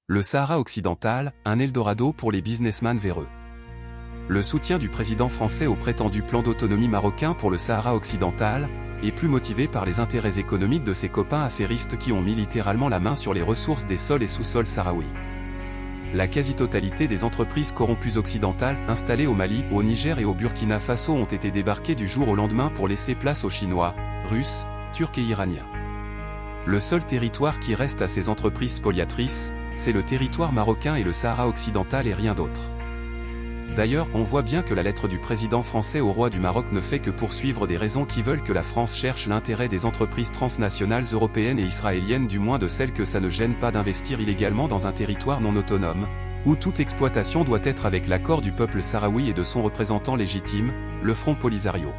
Le Sahara occidental, un Eldorado pour les businessmen véreux. Le soutien du président français au prétendu plan d'autonomie marocain pour le Sahara occidental est plus motivé par les intérêts économiques de ses copains affairistes qui ont mis littéralement la main sur les ressources des sols et sous-sols sahraouis. La quasi-totalité des entreprises corrompues occidentales installées au Mali, au Niger et au Burkina Faso ont été débarquées du jour au lendemain pour laisser place aux Chinois, Russes, Turcs et Iraniens. Le seul territoire qui reste à ces entreprises spoliatrices, c'est le territoire marocain et le Sahara occidental et rien d'autre. D'ailleurs, on voit bien que la lettre du président français au roi du Maroc ne fait que poursuivre des raisons qui veulent que la France cherche l'intérêt des entreprises transnationales européennes et israéliennes, du moins de celles que ça ne gêne pas d'investir illégalement dans un territoire non autonome, où toute exploitation doit être avec l'accord du peuple sahraoui et de son représentant légitime, le Front Polisario.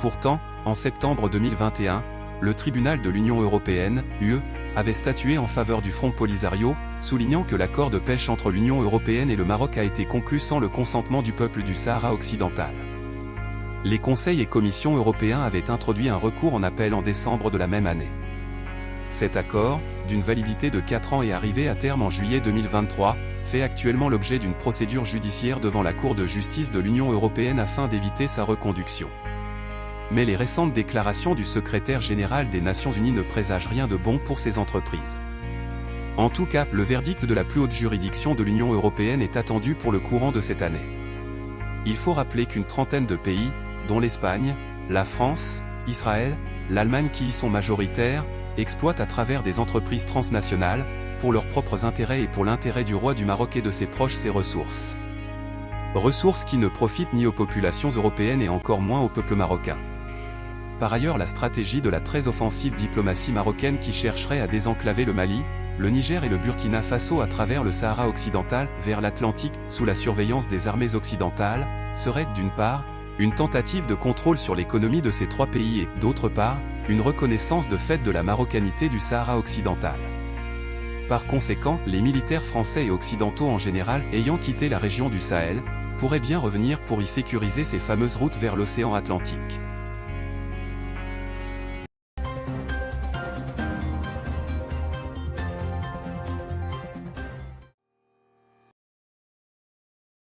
Pourtant, en septembre 2021, le tribunal de l'Union européenne, UE, avait statué en faveur du Front Polisario, soulignant que l'accord de pêche entre l'Union européenne et le Maroc a été conclu sans le consentement du peuple du Sahara occidental. Les conseils et commissions européens avaient introduit un recours en appel en décembre de la même année. Cet accord, d'une validité de 4 ans et arrivé à terme en juillet 2023, fait actuellement l'objet d'une procédure judiciaire devant la Cour de justice de l'Union européenne afin d'éviter sa reconduction. Mais les récentes déclarations du secrétaire général des Nations Unies ne présagent rien de bon pour ces entreprises. En tout cas, le verdict de la plus haute juridiction de l'Union européenne est attendu pour le courant de cette année. Il faut rappeler qu'une trentaine de pays, dont l'Espagne, la France, Israël, l'Allemagne qui y sont majoritaires, exploitent à travers des entreprises transnationales, pour leurs propres intérêts et pour l'intérêt du roi du Maroc et de ses proches ces ressources. Ressources qui ne profitent ni aux populations européennes et encore moins au peuple marocain. Par ailleurs, la stratégie de la très offensive diplomatie marocaine qui chercherait à désenclaver le Mali, le Niger et le Burkina Faso à travers le Sahara occidental vers l'Atlantique, sous la surveillance des armées occidentales, serait, d'une part, une tentative de contrôle sur l'économie de ces trois pays et, d'autre part, une reconnaissance de fait de la marocanité du Sahara occidental. Par conséquent, les militaires français et occidentaux en général ayant quitté la région du Sahel, pourraient bien revenir pour y sécuriser ces fameuses routes vers l'océan Atlantique.